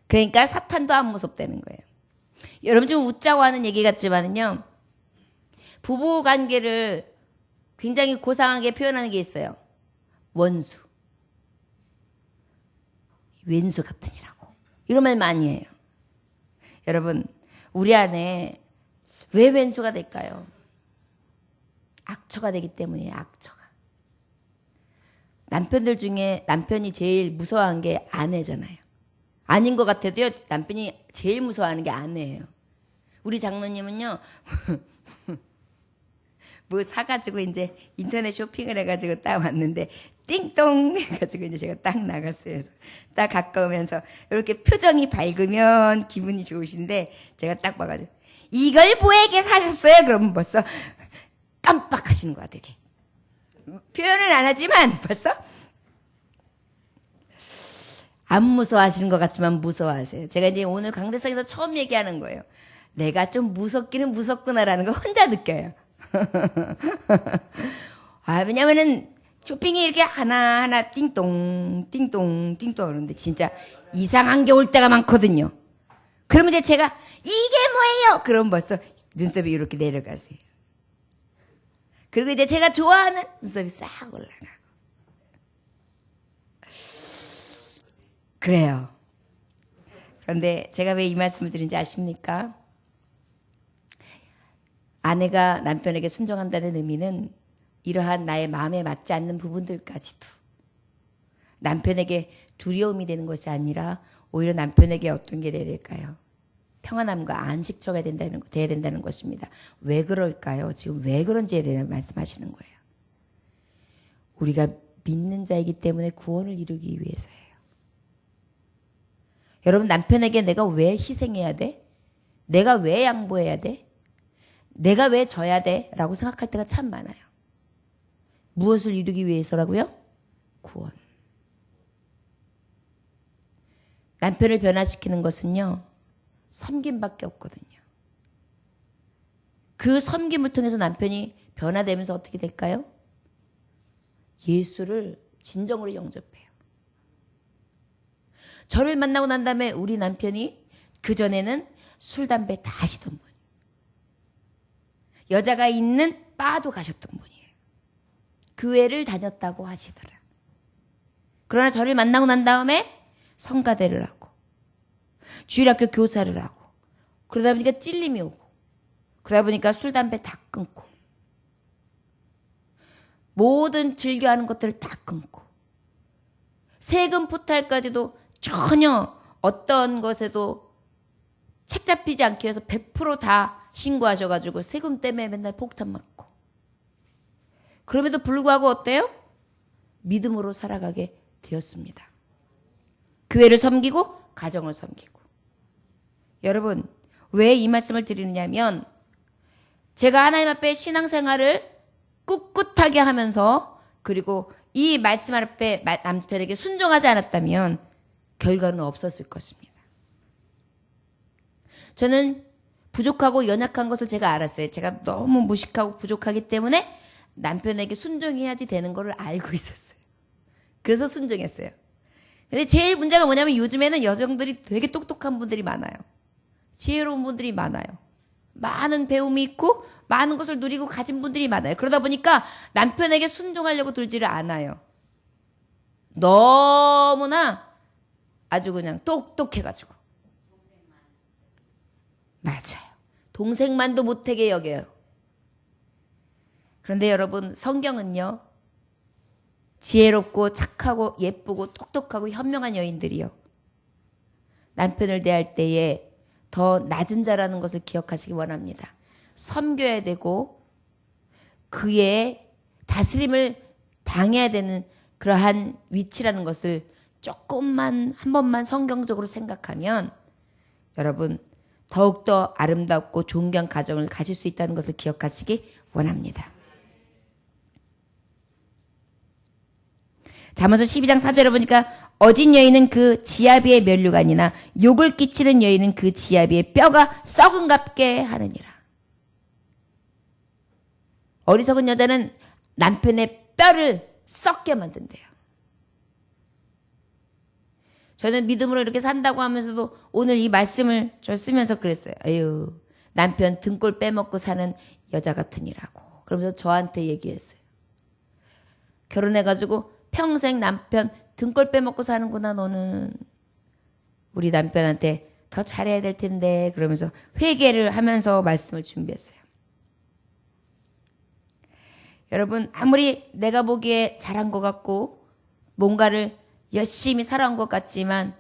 그러니까 사탄도 안 무섭다는 거예요. 여러분 좀 웃자고 하는 얘기 같지만은요. 부부 관계를 굉장히 고상하게 표현하는 게 있어요. 원수. 왼수 같으니라고. 이런 말 많이 해요. 여러분 우리 안에 왜 왼수가 될까요? 악처가 되기 때문이에요. 악처가. 남편들 중에 남편이 제일 무서워하는 게 아내잖아요. 아닌 것 같아도요. 남편이 제일 무서워하는 게 아내예요. 우리 장로님은요. 뭐 사가지고 이제 인터넷 쇼핑을 해가지고 딱 왔는데 띵동 해가지고 이제 제가 딱 나갔어요. 그래서 딱 가까우면서 이렇게 표정이 밝으면 기분이 좋으신데 제가 딱 봐가지고 이걸 뭐에게 사셨어요? 그러면 벌써 깜빡하시는 것 같아요. 표현은 안 하지만 벌써 안 무서워하시는 것 같지만 무서워하세요. 제가 이제 오늘 강대상에서 처음 얘기하는 거예요. 내가 좀 무섭기는 무섭구나라는 거 혼자 느껴요. 왜냐면은 쇼핑이 이렇게 하나하나 띵동 띵동 띵동 하는데 진짜 이상한 게 올 때가 많거든요. 그러면 이제 제가 이게 뭐예요? 그럼 벌써 눈썹이 이렇게 내려가세요. 그리고 이제 제가 좋아하면 눈썹이 싹 올라가고. 그래요. 그런데 제가 왜 이 말씀을 드린지 아십니까? 아내가 남편에게 순종한다는 의미는 이러한 나의 마음에 맞지 않는 부분들까지도 남편에게 두려움이 되는 것이 아니라 오히려 남편에게 어떤 게 돼야 될까요? 평안함과 안식처가 돼야 된다는 것입니다. 왜 그럴까요? 지금 왜 그런지에 대해 말씀하시는 거예요. 우리가 믿는 자이기 때문에 구원을 이루기 위해서예요. 여러분, 남편에게 내가 왜 희생해야 돼? 내가 왜 양보해야 돼? 내가 왜 져야 돼? 라고 생각할 때가 참 많아요. 무엇을 이루기 위해서라고요? 구원. 남편을 변화시키는 것은요, 섬김밖에 없거든요. 그 섬김을 통해서 남편이 변화되면서 어떻게 될까요? 예수를 진정으로 영접해요. 저를 만나고 난 다음에 우리 남편이 그전에는 술, 담배 다 하시던 분. 여자가 있는 바도 가셨던 분이에요. 교회를 다녔다고 하시더라. 그러나 저를 만나고 난 다음에 성가대를 하고 주일학교 교사를 하고 그러다 보니까 찔림이 오고 그러다 보니까 술, 담배 다 끊고 모든 즐겨하는 것들을 다 끊고 세금 포탈까지도 전혀 어떤 것에도 책 잡히지 않기 위해서 100% 다 신고하셔가지고 세금 때문에 맨날 폭탄 맞고 그럼에도 불구하고 어때요? 믿음으로 살아가게 되었습니다. 교회를 섬기고 가정을 섬기고. 여러분, 왜 이 말씀을 드리느냐면 제가 하나님 앞에 신앙생활을 꿋꿋하게 하면서 그리고 이 말씀 앞에 남편에게 순종하지 않았다면 결과는 없었을 것입니다. 저는 부족하고 연약한 것을 제가 알았어요. 제가 너무 무식하고 부족하기 때문에 남편에게 순종해야지 되는 것을 알고 있었어요. 그래서 순종했어요. 근데 제일 문제가 뭐냐면 요즘에는 여성들이 되게 똑똑한 분들이 많아요. 지혜로운 분들이 많아요. 많은 배움이 있고 많은 것을 누리고 가진 분들이 많아요. 그러다 보니까 남편에게 순종하려고 들지를 않아요. 너무나 아주 그냥 똑똑해가지고. 맞아요. 동생만도 못하게 여겨요. 그런데 여러분, 성경은요, 지혜롭고 착하고 예쁘고 똑똑하고 현명한 여인들이요, 남편을 대할 때에 더 낮은 자라는 것을 기억하시기 원합니다. 섬겨야 되고 그의 다스림을 당해야 되는 그러한 위치라는 것을 조금만 한 번만 성경적으로 생각하면 여러분 더욱더 아름답고 존귀한 가정을 가질 수 있다는 것을 기억하시기 원합니다. 잠언서 12장 4절에 보니까 어진 여인은 그 지아비의 면류관이나 욕을 끼치는 여인은 그 지아비의 뼈가 썩은갑게 하느니라. 어리석은 여자는 남편의 뼈를 썩게 만든대요. 저는 믿음으로 이렇게 산다고 하면서도 오늘 이 말씀을 저 쓰면서 그랬어요. 에휴, 남편 등골 빼먹고 사는 여자 같으니라고. 그러면서 저한테 얘기했어요. 결혼해가지고 평생 남편 등골 빼먹고 사는구나 너는. 우리 남편한테 더 잘해야 될 텐데 그러면서 회개를 하면서 말씀을 준비했어요. 여러분, 아무리 내가 보기에 잘한 것 같고 뭔가를 열심히 살아온 것 같지만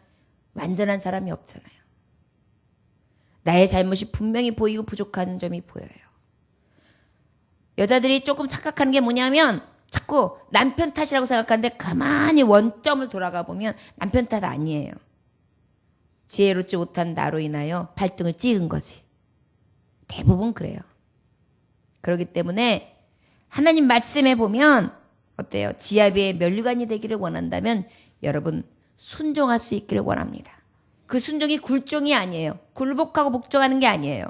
완전한 사람이 없잖아요. 나의 잘못이 분명히 보이고 부족한 점이 보여요. 여자들이 조금 착각하는 게 뭐냐면 자꾸 남편 탓이라고 생각하는데 가만히 원점을 돌아가 보면 남편 탓 아니에요. 지혜롭지 못한 나로 인하여 발등을 찍은 거지. 대부분 그래요. 그렇기 때문에 하나님 말씀에 보면 어때요? 지아비의 면류관이 되기를 원한다면 여러분 순종할 수 있기를 원합니다. 그 순종이 굴종이 아니에요. 굴복하고 복종하는 게 아니에요.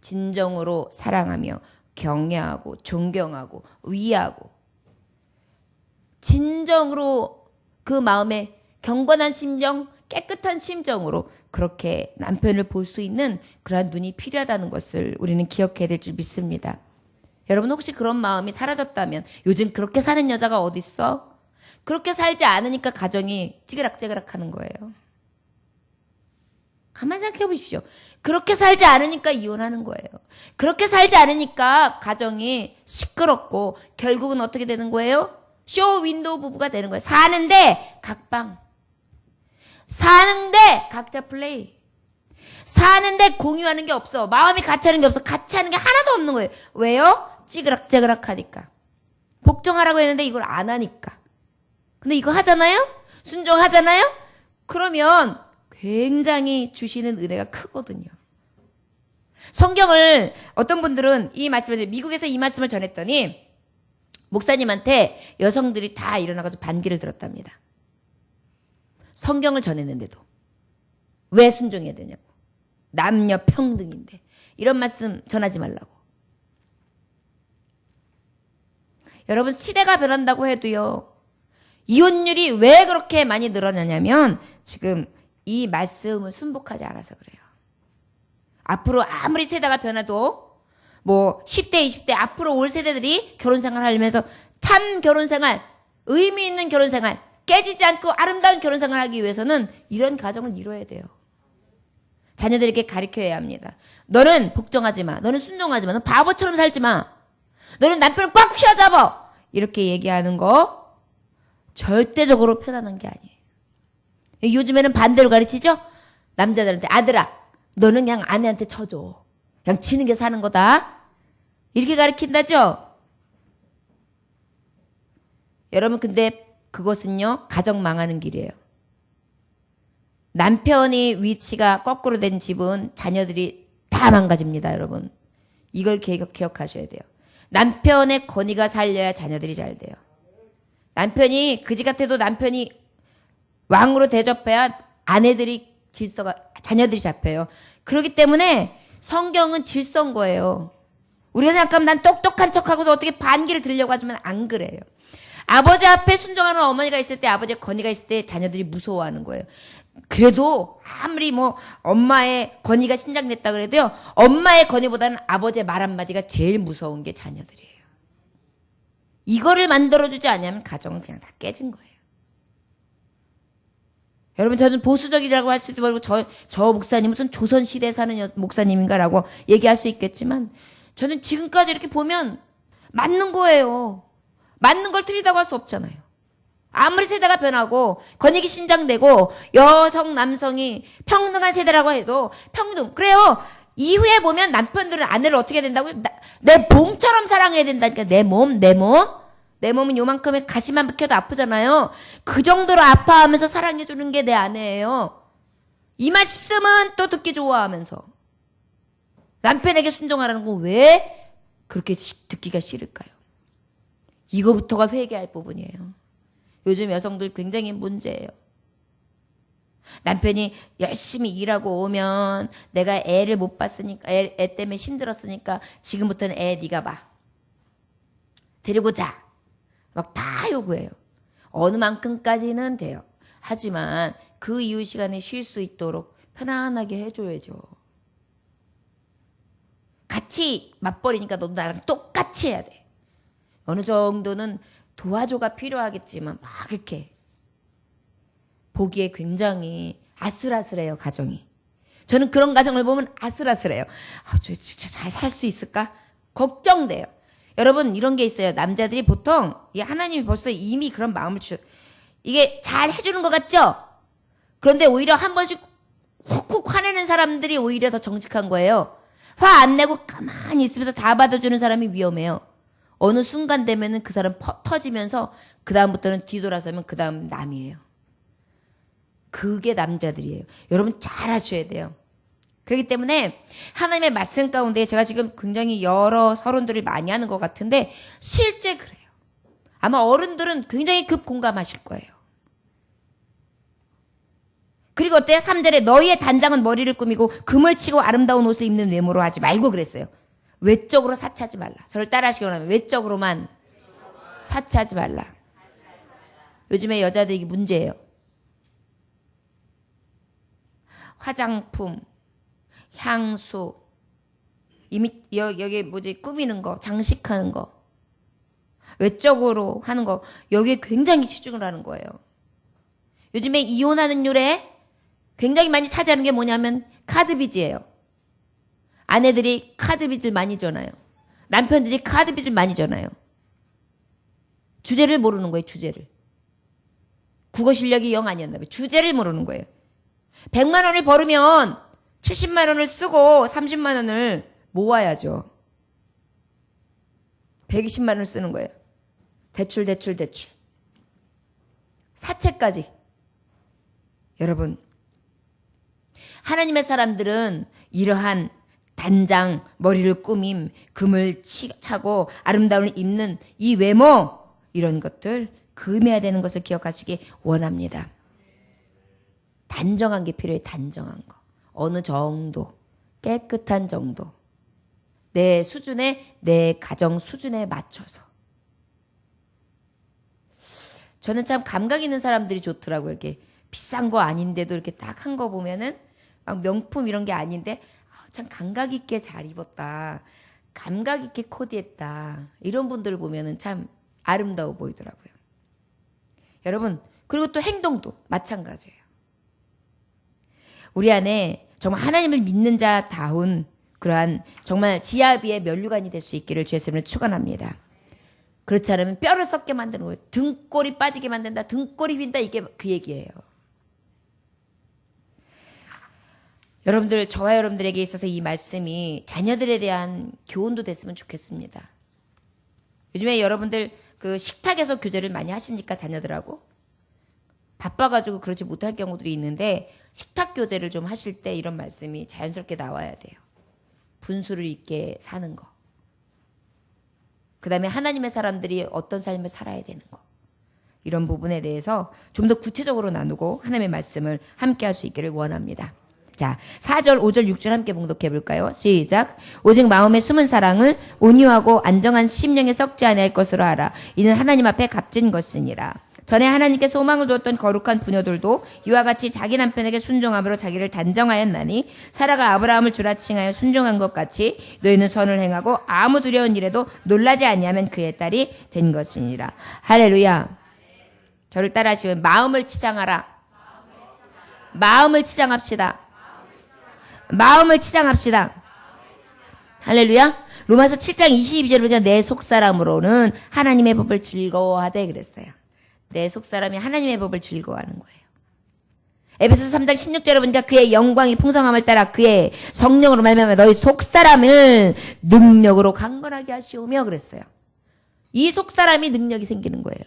진정으로 사랑하며 경외하고 존경하고 위하고 진정으로 그 마음에 경건한 심정, 깨끗한 심정으로 그렇게 남편을 볼 수 있는 그러한 눈이 필요하다는 것을 우리는 기억해야 될 줄 믿습니다. 여러분 혹시 그런 마음이 사라졌다면 요즘 그렇게 사는 여자가 어딨어? 그렇게 살지 않으니까 가정이 찌그락찌그락 하는 거예요. 가만히 생각해 보십시오. 그렇게 살지 않으니까 이혼하는 거예요. 그렇게 살지 않으니까 가정이 시끄럽고 결국은 어떻게 되는 거예요? 쇼 윈도우 부부가 되는 거예요. 사는데 각방. 사는데 각자 플레이. 사는데 공유하는 게 없어. 마음이 같이 하는 게 없어. 같이 하는 게 하나도 없는 거예요. 왜요? 찌그락찌그락 하니까. 복종하라고 했는데 이걸 안 하니까. 근데 이거 하잖아요? 순종하잖아요? 그러면 굉장히 주시는 은혜가 크거든요. 성경을 어떤 분들은 이 말씀을 미국에서 이 말씀을 전했더니 목사님한테 여성들이 다 일어나가지고 반기를 들었답니다. 성경을 전했는데도 왜 순종해야 되냐고. 남녀 평등인데 이런 말씀 전하지 말라고. 여러분 시대가 변한다고 해도요. 이혼율이 왜 그렇게 많이 늘어나냐면 지금 이 말씀을 순복하지 않아서 그래요. 앞으로 아무리 세대가 변해도 뭐 10대, 20대 앞으로 올 세대들이 결혼생활 하면서 참 결혼생활, 의미 있는 결혼생활, 깨지지 않고 아름다운 결혼생활 하기 위해서는 이런 가정을 이뤄야 돼요. 자녀들에게 가르쳐야 합니다. 너는 복종하지 마. 너는 순종하지 마. 너는 바보처럼 살지 마. 너는 남편을 꽉 휘어잡아. 이렇게 얘기하는 거 절대적으로 편안한 게 아니에요. 요즘에는 반대로 가르치죠? 남자들한테 아들아 너는 그냥 아내한테 쳐줘. 그냥 지는 게 사는 거다. 이렇게 가르친다죠? 여러분 근데 그것은요 가정 망하는 길이에요. 남편이 위치가 거꾸로 된 집은 자녀들이 다 망가집니다. 여러분 이걸 기억하셔야 돼요. 남편의 권위가 살려야 자녀들이 잘 돼요. 남편이 그지 같아도 남편이 왕으로 대접해야 아내들이 자녀들이 잡혀요. 그렇기 때문에 성경은 질서인 거예요. 우리가 생각하면 난 똑똑한 척하고서 어떻게 반기를 들으려고 하지만 안 그래요. 아버지 앞에 순종하는 어머니가 있을 때 아버지의 권위가 있을 때 자녀들이 무서워하는 거예요. 그래도 아무리 뭐 엄마의 권위가 신장됐다 그래도요. 엄마의 권위보다는 아버지의 말 한마디가 제일 무서운 게 자녀들이에요. 이거를 만들어주지 않으면 가정은 그냥 다 깨진 거예요. 여러분 저는 보수적이라고 할 수도 있고 저 목사님 무슨 조선시대에 사는 목사님인가라고 얘기할 수 있겠지만 저는 지금까지 이렇게 보면 맞는 거예요. 맞는 걸 틀리다고 할 수 없잖아요. 아무리 세대가 변하고 권익이 신장되고 여성 남성이 평등한 세대라고 해도 평등 그래요. 이후에 보면 남편들은 아내를 어떻게 된다고요? 내 몸처럼 사랑해야 된다니까. 내 몸은 요만큼의 가시만 박혀도 아프잖아요. 그 정도로 아파하면서 사랑해주는 게 내 아내예요. 이 말씀은 또 듣기 좋아하면서 남편에게 순종하라는 건 왜 그렇게 듣기가 싫을까요? 이거부터가 회개할 부분이에요. 요즘 여성들 굉장히 문제예요. 남편이 열심히 일하고 오면 내가 애를 못 봤으니까 애 때문에 힘들었으니까 지금부터는 애 네가 봐. 데리고 자. 막 다 요구해요. 어느 만큼까지는 돼요. 하지만 그 이후 시간에 쉴 수 있도록 편안하게 해줘야죠. 같이 맞벌이니까 너도 나랑 똑같이 해야 돼. 어느 정도는 도와줘가 필요하겠지만 막 이렇게 보기에 굉장히 아슬아슬해요. 가정이. 저는 그런 가정을 보면 아슬아슬해요. 저 진짜 잘 살 수 있을까? 걱정돼요. 여러분 이런 게 있어요. 남자들이 보통 하나님이 벌써 이미 그런 마음을 이게 잘 해주는 것 같죠? 그런데 오히려 한 번씩 훅훅 화내는 사람들이 오히려 더 정직한 거예요. 화 안 내고 가만히 있으면서 다 받아주는 사람이 위험해요. 어느 순간 되면은 그 사람 터지면서 그 다음부터는 뒤돌아서면 그 다음 남이에요. 그게 남자들이에요. 여러분 잘 하셔야 돼요. 그렇기 때문에 하나님의 말씀 가운데 제가 지금 굉장히 여러 서론들을 많이 하는 것 같은데 실제 그래요. 아마 어른들은 굉장히 급 공감하실 거예요. 그리고 어때요? 3절에 너희의 단장은 머리를 꾸미고 금을 치고 아름다운 옷을 입는 외모로 하지 말고 그랬어요. 외적으로 사치하지 말라. 저를 따라하시기 원하면 외적으로만 사치하지 말라. 요즘에 여자들이 문제예요. 화장품, 향수, 여기 뭐지 꾸미는 거, 장식하는 거, 외적으로 하는 거, 여기에 굉장히 치중을 하는 거예요. 요즘에 이혼하는 율에 굉장히 많이 차지하는 게 뭐냐면 카드빚이에요. 아내들이 카드빚을 많이 져나요. 남편들이 카드빚을 많이 져나요. 주제를 모르는 거예요. 주제를. 국어 실력이 영 아니었나 봐요. 주제를 모르는 거예요. 100만 원을 벌으면 70만 원을 쓰고 30만 원을 모아야죠. 120만 원을 쓰는 거예요. 대출. 사채까지. 여러분, 하나님의 사람들은 이러한 단장, 머리를 꾸밈, 금을 차고 아름다움을 입는 이 외모, 이런 것들 금해야 되는 것을 기억하시기 원합니다. 단정한 게 필요해. 단정한 거. 어느 정도, 깨끗한 정도. 내 수준에, 내 가정 수준에 맞춰서. 저는 참 감각 있는 사람들이 좋더라고요. 이렇게 비싼 거 아닌데도 이렇게 딱 한 거 보면은 막 명품 이런 게 아닌데 참 감각 있게 잘 입었다. 감각 있게 코디했다. 이런 분들을 보면은 참 아름다워 보이더라고요. 여러분, 그리고 또 행동도 마찬가지예요. 우리 안에 정말 하나님을 믿는 자다운 그러한 정말 지아비의 면류관이 될 수 있기를 주의 이름으로 축원합니다. 그렇지 않으면 뼈를 썩게 만드는 거예요. 등골이 빠지게 만든다. 등골이 빈다. 이게 그 얘기예요. 여러분들, 저와 여러분들에게 있어서 이 말씀이 자녀들에 대한 교훈도 됐으면 좋겠습니다. 요즘에 여러분들 그 식탁에서 교제를 많이 하십니까? 자녀들하고? 바빠가지고 그러지 못할 경우들이 있는데 식탁 교제를 좀 하실 때 이런 말씀이 자연스럽게 나와야 돼요. 분수를 있게 사는 거. 그 다음에 하나님의 사람들이 어떤 삶을 살아야 되는 거. 이런 부분에 대해서 좀 더 구체적으로 나누고 하나님의 말씀을 함께 할 수 있기를 원합니다. 자, 4절, 5절, 6절 함께 봉독해 볼까요? 시작. 오직 마음의 숨은 사랑을 온유하고 안정한 심령에 썩지 아니할 것으로 알아. 이는 하나님 앞에 값진 것이니라. 전에 하나님께 소망을 두었던 거룩한 부녀들도 이와 같이 자기 남편에게 순종함으로 자기를 단정하였나니 사라가 아브라함을 주라 칭하여 순종한 것 같이 너희는 선을 행하고 아무 두려운 일에도 놀라지 아니하면 그의 딸이 된 것이니라. 할렐루야. 저를 따라하시면 마음을 치장하라. 마음을 치장합시다. 마음을 치장합시다. 할렐루야. 로마서 7장 22절을 보니까 내 속사람으로는 하나님의 법을 즐거워하되 그랬어요. 내 속사람이 하나님의 법을 즐거워하는 거예요. 에베소서 3장 16절을 보니까 그의 영광이 풍성함을 따라 그의 성령으로 말미암아 너희 속사람을 능력으로 강건하게 하시오며 그랬어요. 이 속사람이 능력이 생기는 거예요.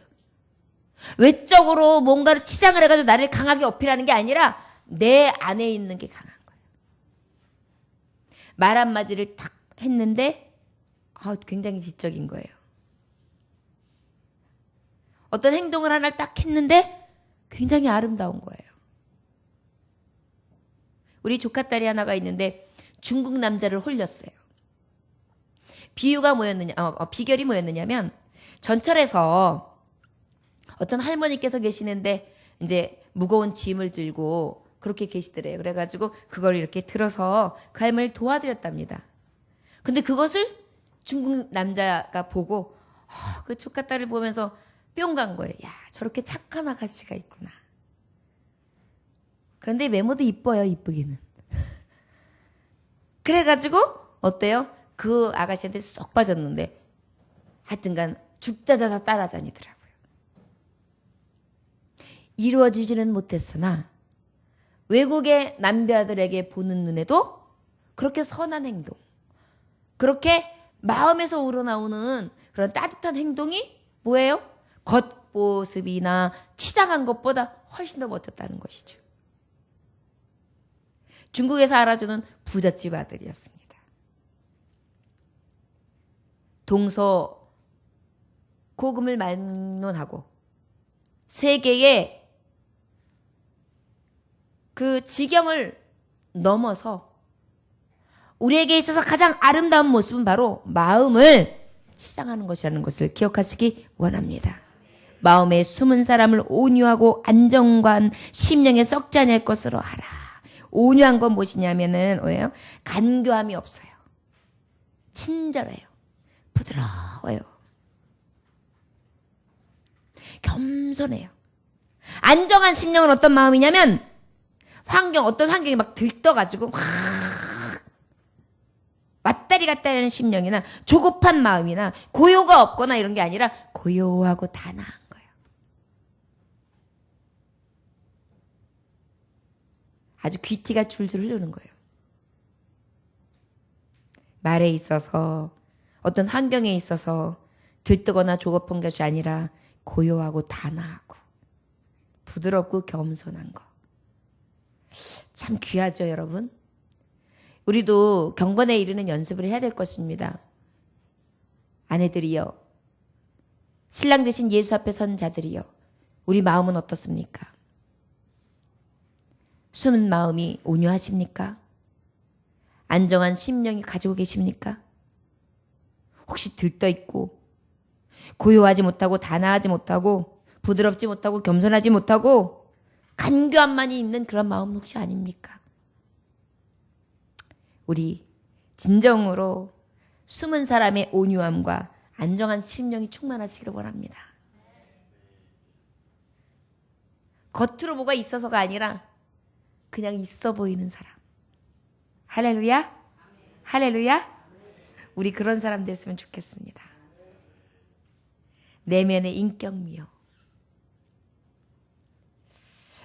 외적으로 뭔가를 치장을 해가지고 나를 강하게 어필하는 게 아니라 내 안에 있는 게 강한 거예요. 말 한마디를 딱 했는데 굉장히 지적인 거예요. 어떤 행동을 하나를 딱 했는데 굉장히 아름다운 거예요. 우리 조카딸이 하나가 있는데 중국 남자를 홀렸어요. 비결이 뭐였느냐면 전철에서 어떤 할머니께서 계시는데 이제 무거운 짐을 들고 그렇게 계시더래요. 그래가지고 그걸 이렇게 들어서 그 할머니를 도와드렸답니다. 근데 그것을 중국 남자가 보고 그 조카딸을 보면서 뿅 간 거예요. 야, 저렇게 착한 아가씨가 있구나. 그런데 외모도 이뻐요, 이쁘기는. 그래가지고 어때요? 그 아가씨한테 쏙 빠졌는데 하여튼간 죽자자자 따라다니더라고요. 이루어지지는 못했으나 외국의 남자들에게 보는 눈에도 그렇게 선한 행동, 그렇게 마음에서 우러나오는 그런 따뜻한 행동이 뭐예요? 겉모습이나 치장한 것보다 훨씬 더 멋졌다는 것이죠. 중국에서 알아주는 부잣집 아들이었습니다. 동서 고금을 만론하고 세계의 그 지경을 넘어서 우리에게 있어서 가장 아름다운 모습은 바로 마음을 치장하는 것이라는 것을 기억하시기 원합니다. 마음에 숨은 사람을 온유하고 안정관 심령에 썩지 않을 것으로 하라. 온유한 건 무엇이냐면은 뭐예요? 간교함이 없어요. 친절해요. 부드러워요. 겸손해요. 안정한 심령은 어떤 마음이냐면 어떤 환경이 막 들떠가지고 확 왔다리 갔다리 하는 심령이나 조급한 마음이나 고요가 없거나 이런 게 아니라 고요하고 단아한 거예요. 아주 귀티가 줄줄 흐르는 거예요. 말에 있어서 어떤 환경에 있어서 들뜨거나 조급한 것이 아니라 고요하고 단아하고 부드럽고 겸손한 거. 참 귀하죠, 여러분? 우리도 경건에 이르는 연습을 해야 될 것입니다. 아내들이여, 신랑 되신 예수 앞에 선 자들이여, 우리 마음은 어떻습니까? 숨은 마음이 온유하십니까? 안정한 심령이 가지고 계십니까? 혹시 들떠있고 고요하지 못하고 단아하지 못하고 부드럽지 못하고 겸손하지 못하고 간교함만이 있는 그런 마음 혹시 아닙니까? 우리 진정으로 숨은 사람의 온유함과 안정한 심령이 충만하시기를 원합니다. 겉으로 뭐가 있어서가 아니라 그냥 있어 보이는 사람. 할렐루야? 할렐루야? 우리 그런 사람 됐으면 좋겠습니다. 내면의 인격미요.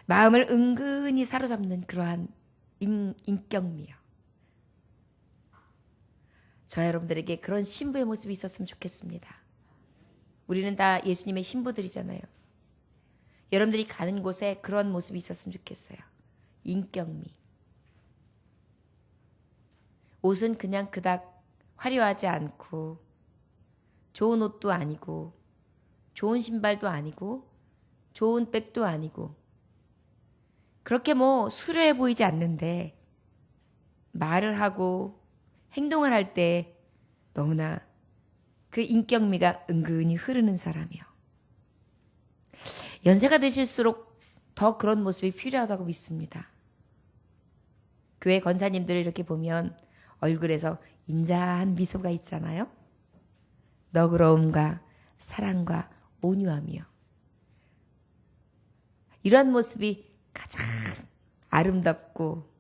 마음을 은근히 사로잡는 그러한 인격미요. 저 여러분들에게 그런 신부의 모습이 있었으면 좋겠습니다. 우리는 다 예수님의 신부들이잖아요. 여러분들이 가는 곳에 그런 모습이 있었으면 좋겠어요. 인격미. 옷은 그냥 그닥 화려하지 않고 좋은 옷도 아니고 좋은 신발도 아니고 좋은 백도 아니고 그렇게 뭐 수려해 보이지 않는데 말을 하고 행동을 할 때 너무나 그 인격미가 은근히 흐르는 사람이요. 연세가 드실수록 더 그런 모습이 필요하다고 믿습니다. 교회 권사님들을 이렇게 보면 얼굴에서 인자한 미소가 있잖아요. 너그러움과 사랑과 온유함이요. 이러한 모습이 가장 아름답고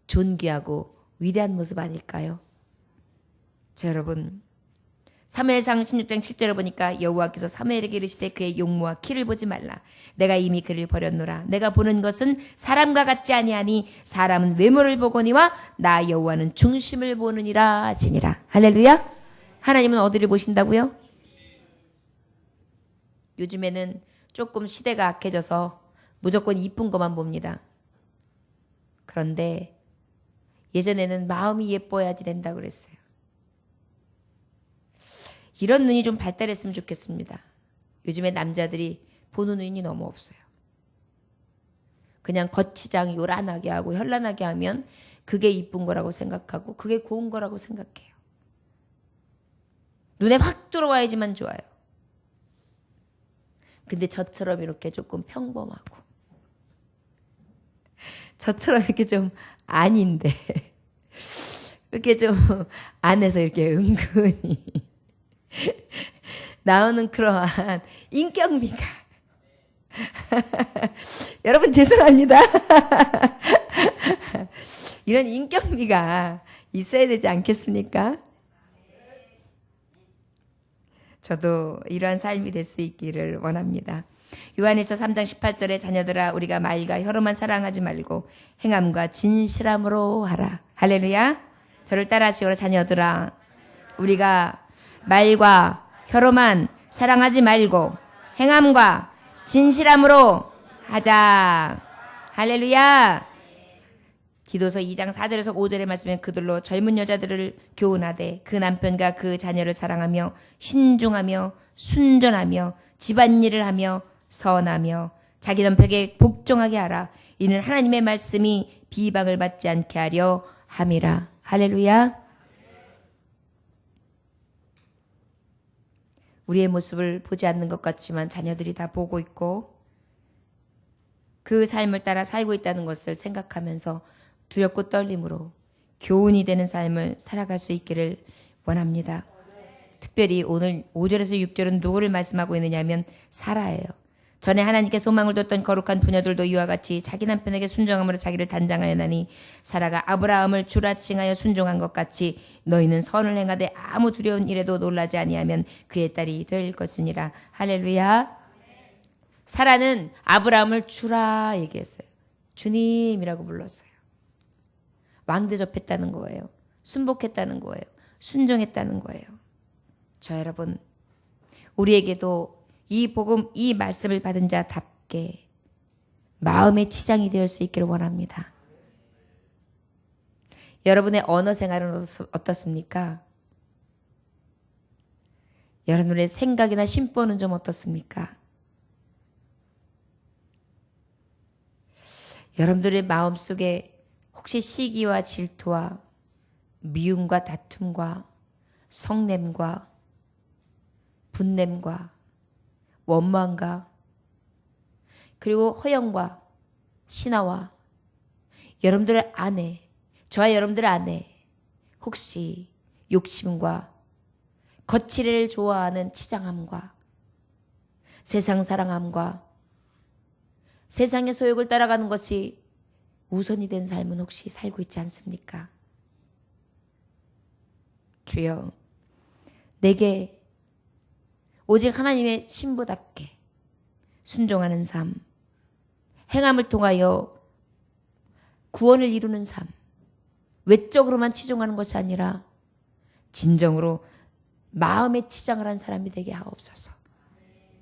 존귀하고 위대한 모습 아닐까요? 자, 여러분, 사무엘상 16장 7절을 보니까 여호와께서 사무엘에게 이르시되 그의 용모와 키를 보지 말라. 내가 이미 그를 버렸노라. 내가 보는 것은 사람과 같지 아니하니 사람은 외모를 보거니와 나 여호와는 중심을 보느니라 하시니라. 할렐루야. 하나님은 어디를 보신다고요? 요즘에는 조금 시대가 악해져서 무조건 이쁜 것만 봅니다. 그런데 예전에는 마음이 예뻐야지 된다고 그랬어요. 이런 눈이 좀 발달했으면 좋겠습니다. 요즘에 남자들이 보는 눈이 너무 없어요. 그냥 거치장 요란하게 하고 현란하게 하면 그게 이쁜 거라고 생각하고 그게 고운 거라고 생각해요. 눈에 확 들어와야지만 좋아요. 근데 저처럼 이렇게 조금 평범하고 저처럼 이렇게 좀 아닌데 이렇게 좀 안에서 이렇게 은근히 나오는 그러한 인격미가 여러분 죄송합니다. 이런 인격미가 있어야 되지 않겠습니까? 저도 이러한 삶이 될 수 있기를 원합니다. 요한일서 3장 18절에 자녀들아 우리가 말과 혀로만 사랑하지 말고 행함과 진실함으로 하라. 할렐루야. 저를 따라하시오라. 자녀들아 우리가 말과 혀로만 사랑하지 말고 행함과 진실함으로 하자. 할렐루야. 디도서 2장 4절에서 5절의 말씀에 그들로 젊은 여자들을 교훈하되 그 남편과 그 자녀를 사랑하며 신중하며 순전하며 집안일을 하며 선하며 자기 남편에게 복종하게 하라. 이는 하나님의 말씀이 비방을 받지 않게 하려 함이라. 할렐루야. 우리의 모습을 보지 않는 것 같지만 자녀들이 다 보고 있고 그 삶을 따라 살고 있다는 것을 생각하면서 두렵고 떨림으로 교훈이 되는 삶을 살아갈 수 있기를 원합니다. 특별히 오늘 5절에서 6절은 누구를 말씀하고 있느냐 하면 사라예요. 전에 하나님께 소망을 뒀던 거룩한 부녀들도 이와 같이 자기 남편에게 순종함으로 자기를 단장하였나니 사라가 아브라함을 주라 칭하여 순종한 것 같이 너희는 선을 행하되 아무 두려운 일에도 놀라지 아니하면 그의 딸이 될 것이니라. 할렐루야. 사라는 아브라함을 주라 얘기했어요. 주님이라고 불렀어요. 왕 대접했다는 거예요. 순복했다는 거예요. 순종했다는 거예요. 저 여러분, 우리에게도 이 복음, 이 말씀을 받은 자답게 마음의 치장이 되을 수 있기를 원합니다. 여러분의 언어 생활은 어떻습니까? 여러분의 생각이나 심보는 좀 어떻습니까? 여러분들의 마음속에 혹시 시기와 질투와 미움과 다툼과 성냄과 분냄과 원망과 그리고 허영과 신하와 여러분들의 안에, 저와 여러분들의 안에 혹시 욕심과 거칠을 좋아하는 치장함과 세상 사랑함과 세상의 소욕을 따라가는 것이 우선이 된 삶은 혹시 살고 있지 않습니까? 주여, 내게 오직 하나님의 신부답게 순종하는 삶, 행함을 통하여 구원을 이루는 삶, 외적으로만 치중하는 것이 아니라 진정으로 마음에 치장을 한 사람이 되게 하옵소서.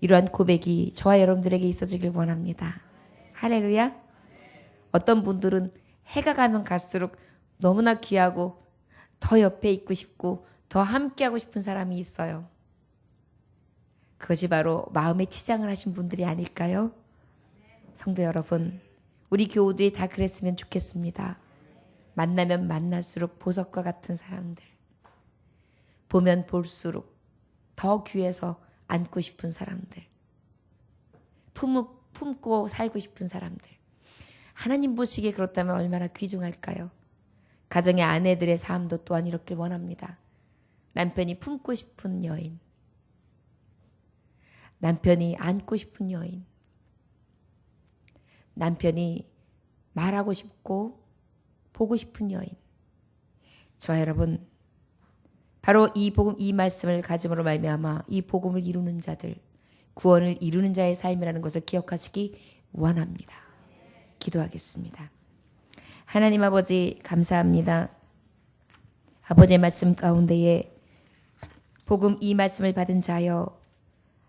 이러한 고백이 저와 여러분들에게 있어지길 원합니다. 할렐루야. 어떤 분들은 해가 가면 갈수록 너무나 귀하고 더 옆에 있고 싶고 더 함께하고 싶은 사람이 있어요. 그것이 바로 마음에 치장을 하신 분들이 아닐까요? 성도 여러분, 우리 교우들이 다 그랬으면 좋겠습니다. 만나면 만날수록 보석과 같은 사람들, 보면 볼수록 더 귀해서 안고 싶은 사람들, 품고 살고 싶은 사람들. 하나님 보시기에 그렇다면 얼마나 귀중할까요? 가정의 아내들의 삶도 또한 이렇게 원합니다. 남편이 품고 싶은 여인, 남편이 안고 싶은 여인, 남편이 말하고 싶고 보고 싶은 여인. 저와 여러분, 바로 이 복음, 이 말씀을 가짐으로 말미암아 이 복음을 이루는 자들, 구원을 이루는 자의 삶이라는 것을 기억하시기 원합니다. 기도하겠습니다. 하나님 아버지, 감사합니다. 아버지의 말씀 가운데에 복음 이 말씀을 받은 자여,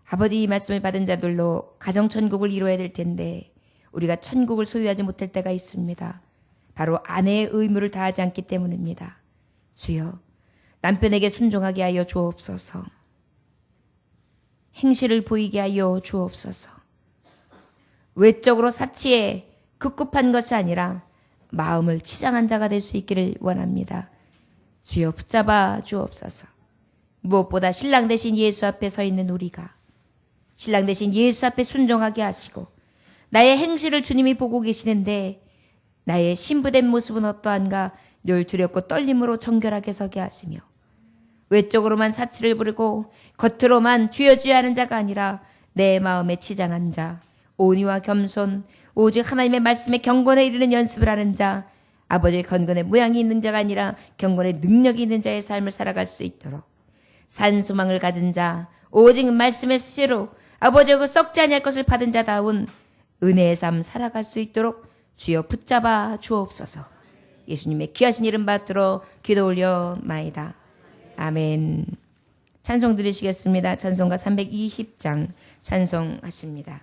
아버지 이 말씀을 받은 자들로 가정천국을 이루어야 될 텐데 우리가 천국을 소유하지 못할 때가 있습니다. 바로 아내의 의무를 다하지 않기 때문입니다. 주여, 남편에게 순종하게 하여 주옵소서. 행실을 보이게 하여 주옵소서. 외적으로 사치에 급급한 것이 아니라 마음을 치장한 자가 될 수 있기를 원합니다. 주여, 붙잡아 주옵소서. 무엇보다 신랑 대신 예수 앞에 서 있는 우리가 신랑 대신 예수 앞에 순종하게 하시고, 나의 행실을 주님이 보고 계시는데 나의 신부된 모습은 어떠한가 늘 두렵고 떨림으로 정결하게 서게 하시며, 외적으로만 사치를 부리고 겉으로만 주여 주여 하는 자가 아니라 내 마음에 치장한 자, 온유와 겸손, 오직 하나님의 말씀에 경건에 이르는 연습을 하는 자, 아버지의 건건의 모양이 있는 자가 아니라 경건의 능력이 있는 자의 삶을 살아갈 수 있도록 산소망을 가진 자, 오직 말씀의 수시로 아버지의 그 썩지 아니할 것을 받은 자다운 은혜의 삶 살아갈 수 있도록 주여 붙잡아 주옵소서. 예수님의 귀하신 이름 받들어 기도 올려나이다. 아멘. 찬송 드리시겠습니다. 찬송가 320장 찬송하십니다.